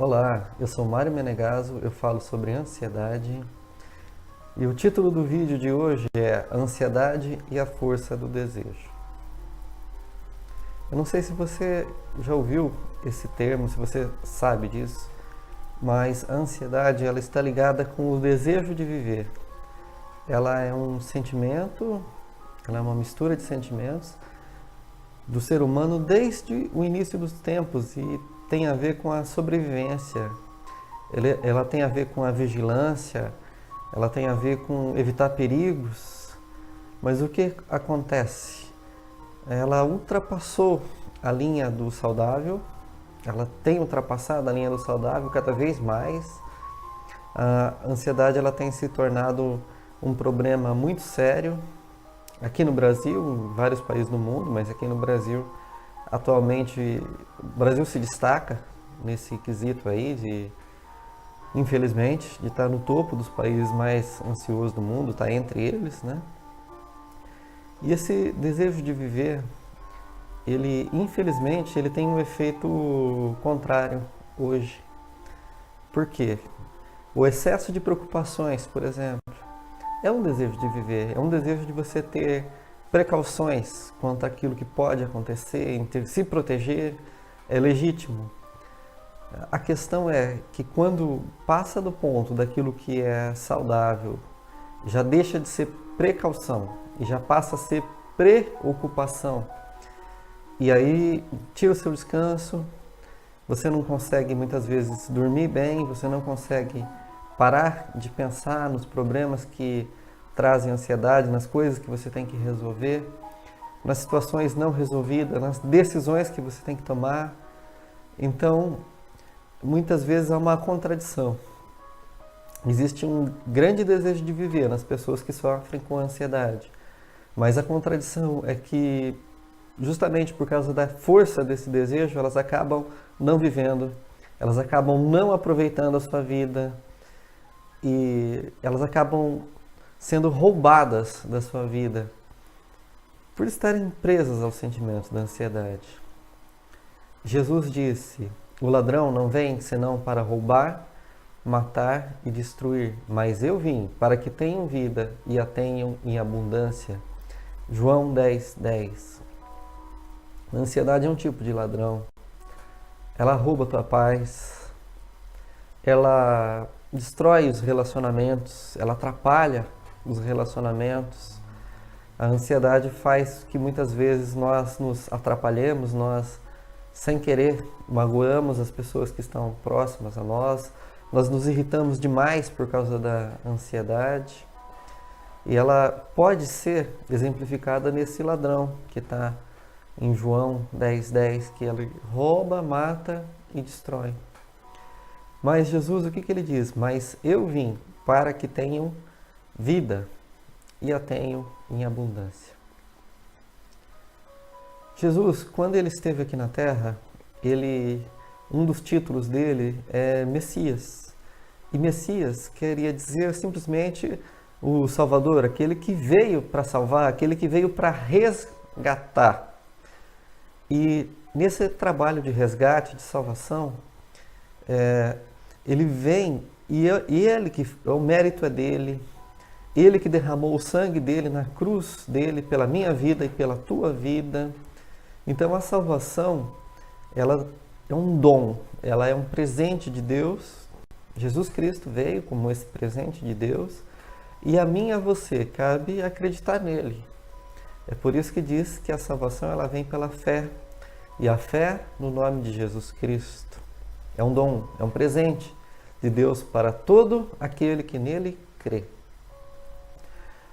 Olá, eu sou Mário Menegaso, eu falo sobre ansiedade e o título do vídeo de hoje é A Ansiedade e a Força do Desejo. Eu não sei se você já ouviu esse termo, se você sabe disso, mas a ansiedade ela está ligada com o desejo de viver. Ela é um sentimento, ela é uma mistura de sentimentos do ser humano desde o início dos tempos e tem a ver com a sobrevivência. Ela tem a ver com a vigilância, ela tem a ver com evitar perigos. Mas o que acontece? Ela ultrapassou a linha do saudável, ela tem ultrapassado a linha do saudável cada vez mais. A ansiedade ela tem se tornado um problema muito sério aqui no Brasil, em vários países do mundo, mas aqui no Brasil, atualmente, o Brasil se destaca nesse quesito aí de, infelizmente, de estar no topo dos países mais ansiosos do mundo, está entre eles, né? E esse desejo de viver, ele, infelizmente, ele tem um efeito contrário hoje. Por quê? O excesso de preocupações, por exemplo, é um desejo de viver, é um desejo de você ter precauções quanto àquilo que pode acontecer, se proteger, é legítimo. A questão é que quando passa do ponto daquilo que é saudável, já deixa de ser precaução e já passa a ser preocupação. E aí tira o seu descanso, você não consegue muitas vezes dormir bem, você não consegue parar de pensar nos problemas que trazem ansiedade, nas coisas que você tem que resolver, nas situações não resolvidas, nas decisões que você tem que tomar. Então, muitas vezes há uma contradição. Existe um grande desejo de viver nas pessoas que sofrem com ansiedade, mas a contradição é que, justamente por causa da força desse desejo, elas acabam não vivendo, elas acabam não aproveitando a sua vida, e elas acabam sendo roubadas da sua vida por estarem presas aos sentimentos da ansiedade. Jesus disse: o ladrão não vem senão para roubar, matar e destruir, mas eu vim para que tenham vida e a tenham em abundância. João 10:10. A ansiedade é um tipo de ladrão. Ela rouba a tua paz, ela destrói os relacionamentos, ela atrapalha os relacionamentos. A ansiedade faz que muitas vezes nós nos atrapalhemos, nós, sem querer, magoamos as pessoas que estão próximas a nós, nós nos irritamos demais por causa da ansiedade. E ela pode ser exemplificada nesse ladrão que está em João 10:10, que ele rouba, mata e destrói. Mas Jesus, o que ele diz? Mas eu vim para que tenham vida e a tenham em abundância. Jesus, quando ele esteve aqui na Terra, um dos títulos dele é Messias. E Messias queria dizer simplesmente o Salvador, aquele que veio para salvar, aquele que veio para resgatar. E nesse trabalho de resgate, de salvação, ele vem e ele que o mérito é dele, ele que derramou o sangue dele na cruz dele pela minha vida e pela tua vida. Então a salvação, ela é um dom, ela é um presente de Deus. Jesus Cristo veio como esse presente de Deus e a mim e a você cabe acreditar nele. É por isso que diz que a salvação ela vem pela fé, e a fé no nome de Jesus Cristo. É um dom, é um presente de Deus para todo aquele que nele crê.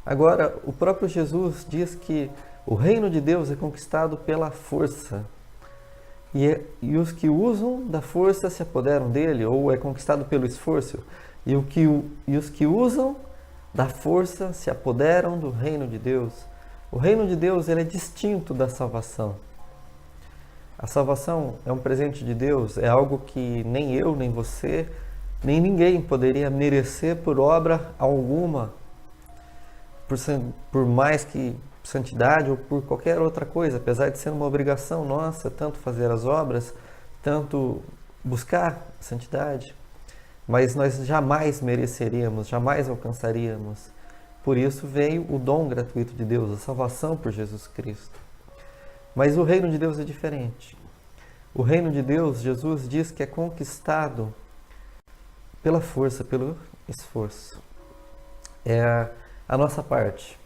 Agora, o próprio Jesus diz que o reino de Deus é conquistado pela força. E os que usam da força se apoderam dele, ou é conquistado pelo esforço. E os que usam da força se apoderam do reino de Deus. O reino de Deus ele é distinto da salvação. A salvação é um presente de Deus, é algo que nem eu, nem você, nem ninguém poderia merecer por obra alguma, por mais que santidade ou por qualquer outra coisa, apesar de ser uma obrigação nossa, tanto fazer as obras, tanto buscar santidade, mas nós jamais mereceríamos, jamais alcançaríamos. Por isso veio o dom gratuito de Deus, a salvação por Jesus Cristo. Mas o reino de Deus é diferente. O reino de Deus, Jesus diz que é conquistado pela força, pelo esforço. É a nossa parte.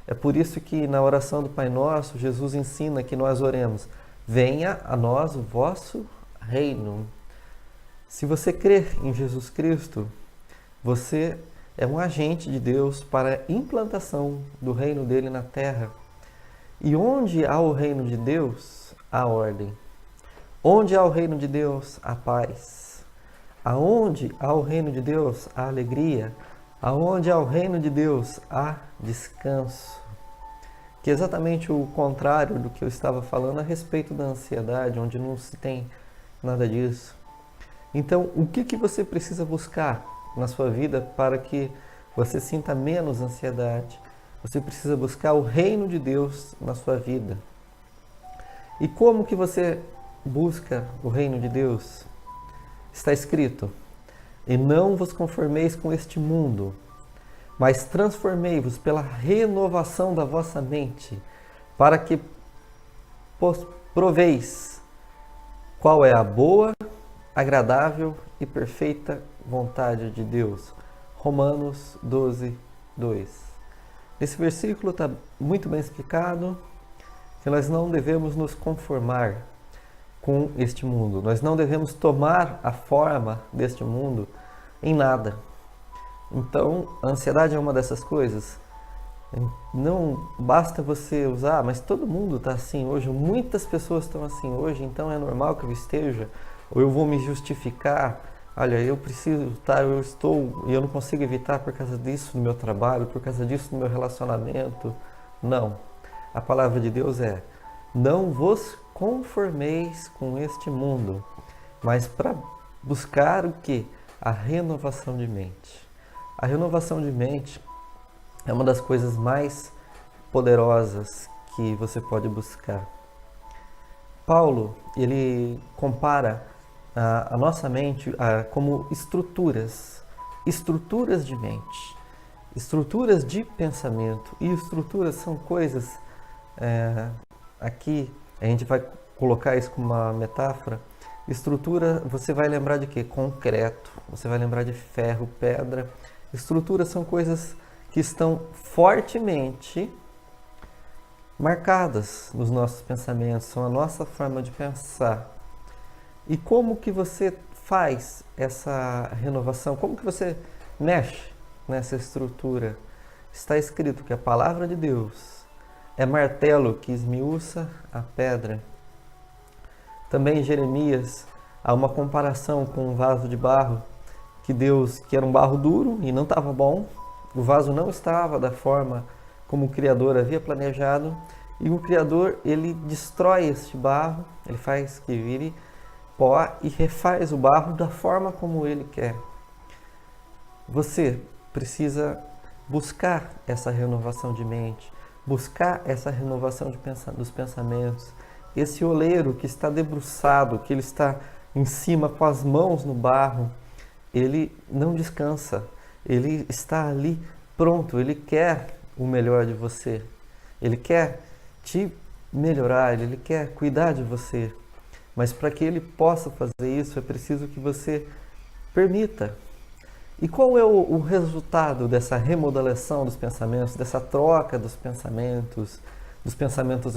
É por isso que na oração do Pai Nosso, Jesus ensina que nós oremos: venha a nós o vosso reino. Se você crer em Jesus Cristo, você é um agente de Deus para a implantação do reino dele na terra. E onde há o reino de Deus, há ordem. Onde há o reino de Deus, há paz. Aonde há o reino de Deus, há alegria. Aonde há o reino de Deus, há descanso. Que é exatamente o contrário do que eu estava falando a respeito da ansiedade, onde não se tem nada disso. Então, o que você precisa buscar na sua vida para que você sinta menos ansiedade? Você precisa buscar o reino de Deus na sua vida. E como que você busca o reino de Deus? Está escrito: e não vos conformeis com este mundo, mas transformei-vos pela renovação da vossa mente, para que proveis qual é a boa, agradável e perfeita vontade de Deus. Romanos 12, 2. Nesse versículo está muito bem explicado que nós não devemos nos conformar com este mundo. Nós não devemos tomar a forma deste mundo em nada. Então, a ansiedade é uma dessas coisas. Não basta você usar, mas todo mundo está assim hoje, muitas pessoas estão assim hoje, então é normal que eu esteja, ou eu vou me justificar. Olha, eu preciso estar, eu estou, e eu não consigo evitar por causa disso no meu trabalho, por causa disso no meu relacionamento. Não. A palavra de Deus é: não vos conformeis com este mundo, mas para buscar o quê? A renovação de mente. A renovação de mente é uma das coisas mais poderosas que você pode buscar. Paulo, ele compara a nossa mente como estruturas de mente, estruturas de pensamento. E estruturas são coisas, aqui a gente vai colocar isso como uma metáfora. Estrutura, você vai lembrar de quê? Concreto, você vai lembrar de ferro, pedra. Estruturas são coisas que estão fortemente marcadas nos nossos pensamentos, são a nossa forma de pensar. E como que você faz essa renovação? Como que você mexe nessa estrutura? Está escrito que a palavra de Deus é martelo que esmiuça a pedra. Também em Jeremias há uma comparação com um vaso de barro, que era um barro duro e não estava bom. O vaso não estava da forma como o Criador havia planejado. E o Criador, ele destrói este barro, ele faz que vire pó e refaz o barro da forma como ele quer. Você precisa buscar essa renovação de mente, buscar essa renovação dos pensamentos. Esse oleiro que está debruçado, que ele está em cima com as mãos no barro, ele não descansa, ele está ali pronto, ele quer o melhor de você, ele quer te melhorar, ele quer cuidar de você. Mas para que ele possa fazer isso, é preciso que você permita. E qual é o resultado dessa remodelação dos pensamentos, dessa troca dos pensamentos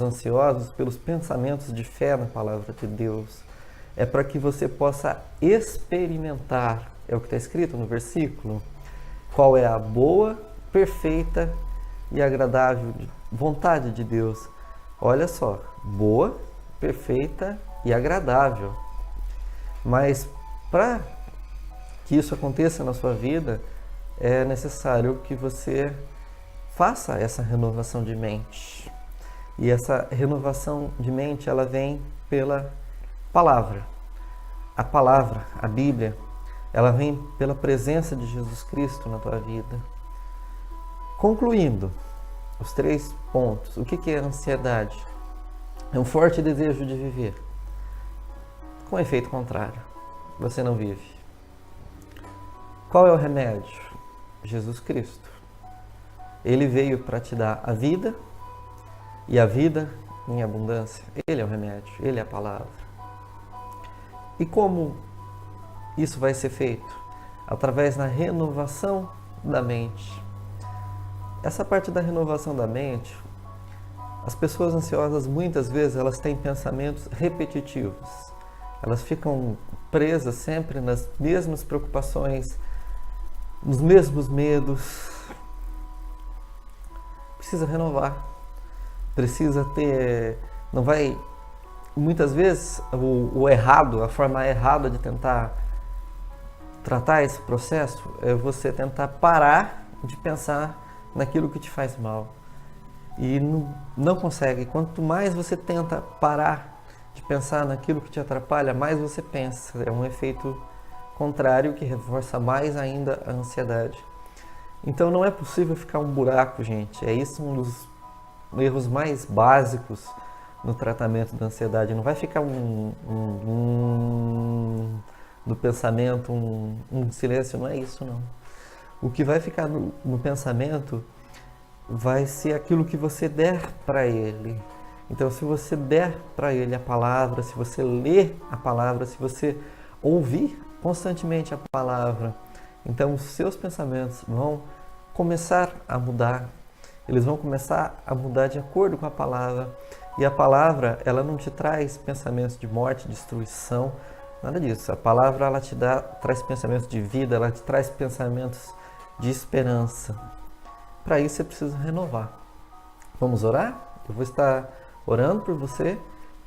ansiosos pelos pensamentos de fé na palavra de Deus? É para que você possa experimentar, é o que está escrito no versículo, qual é a boa, perfeita e agradável vontade de Deus. Olha só, boa, perfeita e agradável. Mas para que isso aconteça na sua vida, é necessário que você faça essa renovação de mente. E essa renovação de mente, ela vem pela palavra. A palavra, a Bíblia, ela vem pela presença de Jesus Cristo na tua vida. Concluindo os 3 pontos, o que é ansiedade? É um forte desejo de viver, com efeito contrário. você não vive. Qual é o remédio? Jesus Cristo. Ele veio para te dar a vida e a vida em abundância. Ele é o remédio, Ele é a palavra. E como isso vai ser feito? Através da renovação da mente. Essa parte da renovação da mente, as pessoas ansiosas muitas vezes elas têm pensamentos repetitivos. Elas ficam presas sempre nas mesmas preocupações, nos mesmos medos. Precisa renovar. Precisa ter... Não vai... Muitas vezes o errado, a forma errada de tentar tratar esse processo é você tentar parar de pensar naquilo que te faz mal. E não consegue. Quanto mais você tenta parar de pensar naquilo que te atrapalha, mais você pensa. É um efeito contrário que reforça mais ainda a ansiedade. Então não é possível ficar um buraco, gente. É isso um dos erros mais básicos no tratamento da ansiedade. Não vai ficar no pensamento um silêncio, não é isso não. O que vai ficar no pensamento vai ser aquilo que você der para ele. Então, se você der para ele a palavra, se você ler a palavra, se você ouvir constantemente a palavra, então os seus pensamentos vão começar a mudar. Eles vão começar a mudar de acordo com a palavra. E a palavra, ela não te traz pensamentos de morte, destruição, nada disso. A palavra, ela te traz pensamentos de vida, ela te traz pensamentos de esperança. Para isso, você precisa renovar. Vamos orar? Eu vou estar orando por você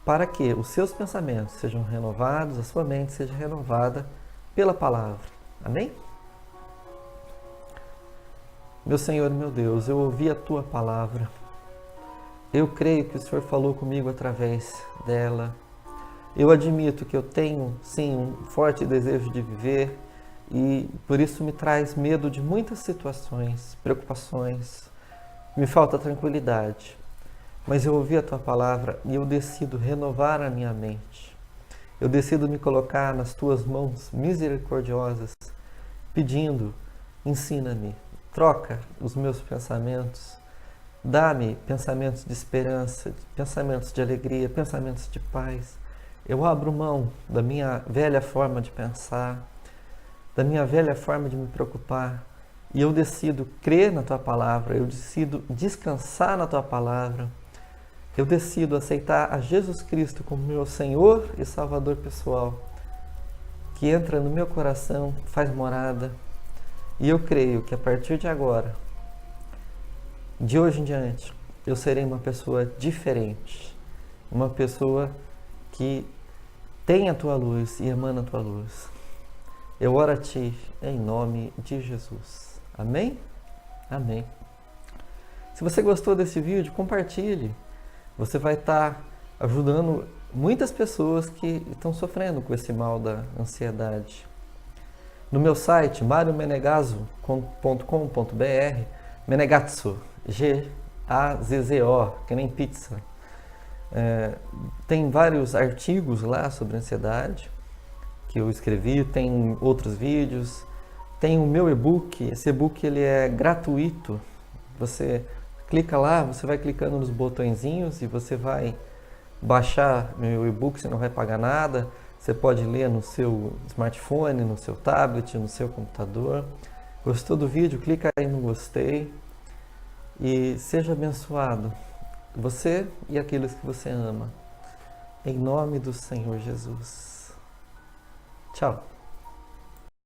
para que os seus pensamentos sejam renovados, a sua mente seja renovada pela palavra. Amém? Meu Senhor e meu Deus, eu ouvi a Tua palavra. Eu creio que o Senhor falou comigo através dela. Eu admito que eu tenho, sim, um forte desejo de viver e por isso me traz medo de muitas situações, preocupações, me falta tranquilidade. Mas eu ouvi a Tua palavra e eu decido renovar a minha mente. Eu decido me colocar nas Tuas mãos misericordiosas, pedindo, ensina-me, troca os meus pensamentos, dá-me pensamentos de esperança, pensamentos de alegria, pensamentos de paz. Eu abro mão da minha velha forma de pensar, da minha velha forma de me preocupar, e eu decido crer na Tua palavra, eu decido descansar na Tua palavra, eu decido aceitar a Jesus Cristo como meu Senhor e Salvador pessoal, que entra no meu coração, faz morada, e eu creio que a partir de agora, de hoje em diante, eu serei uma pessoa diferente, uma pessoa que tem a Tua luz e emana a Tua luz. Eu oro a Ti em nome de Jesus. Amém? Amém. Se você gostou desse vídeo, compartilhe. Você vai estar ajudando muitas pessoas que estão sofrendo com esse mal da ansiedade. No meu site, mariomenegazo.com.br, Menegatsu, G-A-Z-Z-O, que nem pizza. Tem vários artigos lá sobre ansiedade que eu escrevi, tem outros vídeos, tem o meu e-book. Esse e-book ele é gratuito. Você clica lá, você vai clicando nos botõezinhos e você vai baixar meu e-book, você não vai pagar nada. Você pode ler no seu smartphone, no seu tablet, no seu computador. Gostou do vídeo? Clica aí no gostei e seja abençoado, você e aqueles que você ama. Em nome do Senhor Jesus. Tchau.